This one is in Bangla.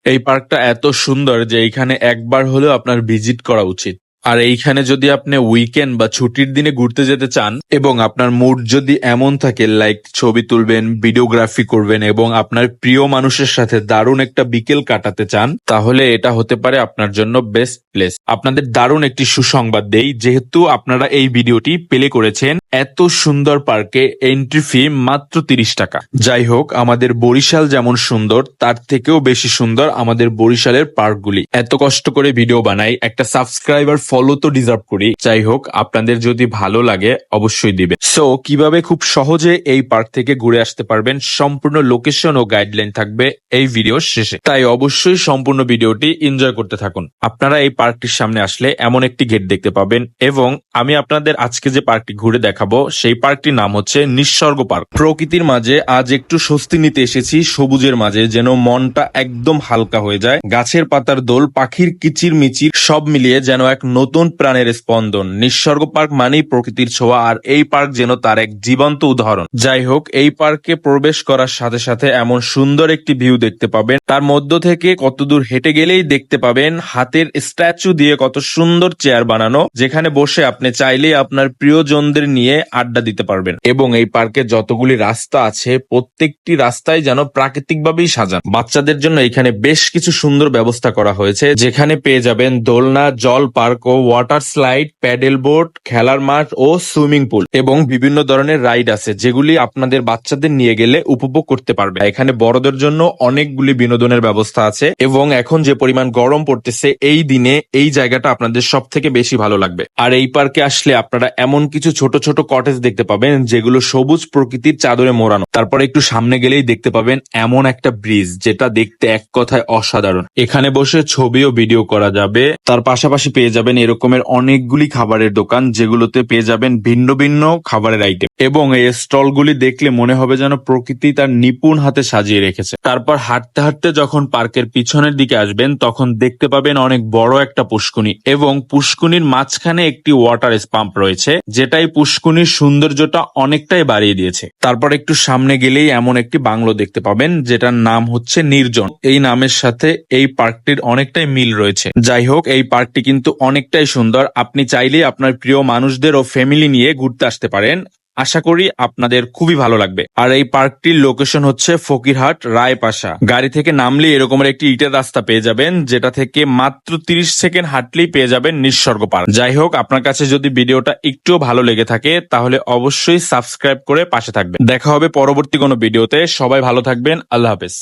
এই পার্কটা এত সুন্দর যে এইখানে একবার হলেও আপনার ভিজিট করা উচিত। আর এইখানে যদি আপনি উইকেন্ড বা ছুটির দিনে ঘুরতে যেতে চান এবং আপনার মুড যদি এমন থাকে লাইক ছবি তুলবেন, ভিডিওগ্রাফি করবেন এবং আপনার প্রিয় মানুষের সাথে দারুণ একটা বিকেল কাটাতে চান, তাহলে এটা হতে পারে আপনার জন্য বেস্ট প্লেস। আপনাদের দারুণ একটি সুসংবাদ দেই, যেহেতু আপনারা এই ভিডিওটি প্লে করেছেন, এত সুন্দর পার্কে এন্ট্রি ফি মাত্র 30 টাকা। যাই হোক, আমাদের বরিশাল যেমন সুন্দর তার থেকেও বেশি সুন্দর আমাদের বরিশালের পার্কগুলি। এত কষ্ট করে ভিডিও বানাই, একটা সাবস্ক্রাইবার ফলো তো ডিজার্ভ করি। যাই হোক, আপনাদের যদি ভালো লাগে অবশ্যই দিবে। সো কিভাবে খুব সহজে এই পার্ক থেকে ঘুরে আসতে পারবেন, সম্পূর্ণ লোকেশন ও গাইডলাইন থাকবে এই ভিডিওর শেষে, তাই অবশ্যই সম্পূর্ণ ভিডিওটি এনজয় করতে থাকুন। আপনারা এই পার্কটির সামনে আসলে এমন একটি গেট দেখতে পাবেন এবং আমি আপনাদের আজকে যে পার্কটি ঘুরে দেখাবো সেই পার্কটির নাম হচ্ছে নিঃস্বর্গ পার্ক। প্রকৃতির মাঝে আজ একটু স্বস্তি নিতে এসেছি, সবুজের মাঝে যেন মনটা একদম হালকা হয়ে যায়। গাছের পাতার দোল, পাখির কিচির মিচির সব মিলিয়ে যেন এক নতুন প্রাণের স্পন্দন। নিঃস্বর্গ পার্ক মানেই প্রকৃতির ছোঁয়া, আর এই পার্ক যেন তার এক জীবন্ত উদাহরণ। যাই হোক, এই পার্কে প্রবেশ করার সাথে সাথে এমন সুন্দর একটি ভিউ দেখতে পাবেন, তার মধ্য থেকে কতদূর হেঁটে গেলেই দেখতে পাবেন হাতের স্ট্যাচু দিয়ে কত সুন্দর চেয়ার বানানো, যেখানে বসে আপনি চাইলেই আপনার প্রিয়জনদের নিয়ে আড্ডা দিতে পারবেন। এবং এই পার্কে যতগুলি রাস্তা আছে প্রত্যেকটি রাস্তায় যেন প্রাকৃতিকভাবেই সাজানো। বাচ্চাদের জন্য এখানে বেশ কিছু সুন্দর ব্যবস্থা করা হয়েছে, যেখানে পেয়ে যাবেন দোলনা, জল পার্ক ও ওয়াটার স্লাইড, প্যাডেল বোট, খেলার মাঠ ও সুইমিং পুল এবং বিভিন্ন ধরনের রাইড আছে, যেগুলি আপনাদের বাচ্চাদের নিয়ে গেলে উপভোগ করতে পারবে। এখানে বড়দের জন্য অনেকগুলি বিনোদনের ব্যবস্থা আছে এবং এখন যে পরিমাণ গরম পড়তেছে, এই দিনে এই জায়গাটা আপনাদের সব থেকে বেশি ভালো লাগবে। আর এই পার্কে আসলে আপনারা এমন কিছু ছোট ছোট কটেজ দেখতে পাবেন যেগুলো সবুজ প্রকৃতির চাদরে মোড়ানো। তারপরে একটু সামনে গেলেই দেখতে পাবেন এমন একটা ব্রিজ, যেটা দেখতে এক কথায় অসাধারণ। এখানে বসে ছবি ও ভিডিও করা যাবে। তার পাশাপাশি পেয়ে যাবেন এরকমের অনেকগুলি খাবারের দোকান, যেগুলোতে পেয়ে যাবেন ভিন্ন ভিন্ন খাবারের আইটেম এবং এই স্টলগুলি দেখলে মনে হবে যেন প্রকৃতি তার নিপুণ হাতে সাজিয়ে রেখেছে। তারপর হাঁটতে হাঁটতে যখন পার্কের পিছনের দিকে আসবেন, তখন দেখতে পাবেন অনেক বড় একটা পুষ্কুনি এবং পুষ্কুনির মাঝখানে একটি ওয়াটার পাম্প রয়েছে, যেটাই পুষ্কুনির সৌন্দর্যটা অনেকটাই বাড়িয়ে দিয়েছে। তারপর একটু সামনে গেলেই এমন একটি বাংলো দেখতে পাবেন, যেটার নাম হচ্ছে নির্জন। এই নামের সাথে এই পার্কটির অনেকটাই মিল রয়েছে। যাই হোক, এই পার্কটি কিন্তু অনেকটাই সুন্দর। আপনি চাইলেই আপনার প্রিয় মানুষদের ও ফ্যামিলি নিয়ে ঘুরতে আসতে পারেন। আশা করি আপনাদের খুবই ভালো লাগবে। আর এই পার্কটির লোকেশন হচ্ছে ফকিরহাট রায়পাশা। গাড়ি থেকে নামলে এরকমের একটি ইটের রাস্তা পেয়ে যাবেন, যেটা থেকে মাত্র 30 সেকেন্ড হাঁটলেই পেয়ে যাবেন নিঃস্বর্গ পার্ক। যাই হোক, আপনার কাছে যদি ভিডিওটা একটুও ভালো লেগে থাকে তাহলে অবশ্যই সাবস্ক্রাইব করে পাশে থাকবেন। দেখা হবে পরবর্তী কোনো ভিডিওতে। সবাই ভালো থাকবেন। আল্লাহ হাফেজ।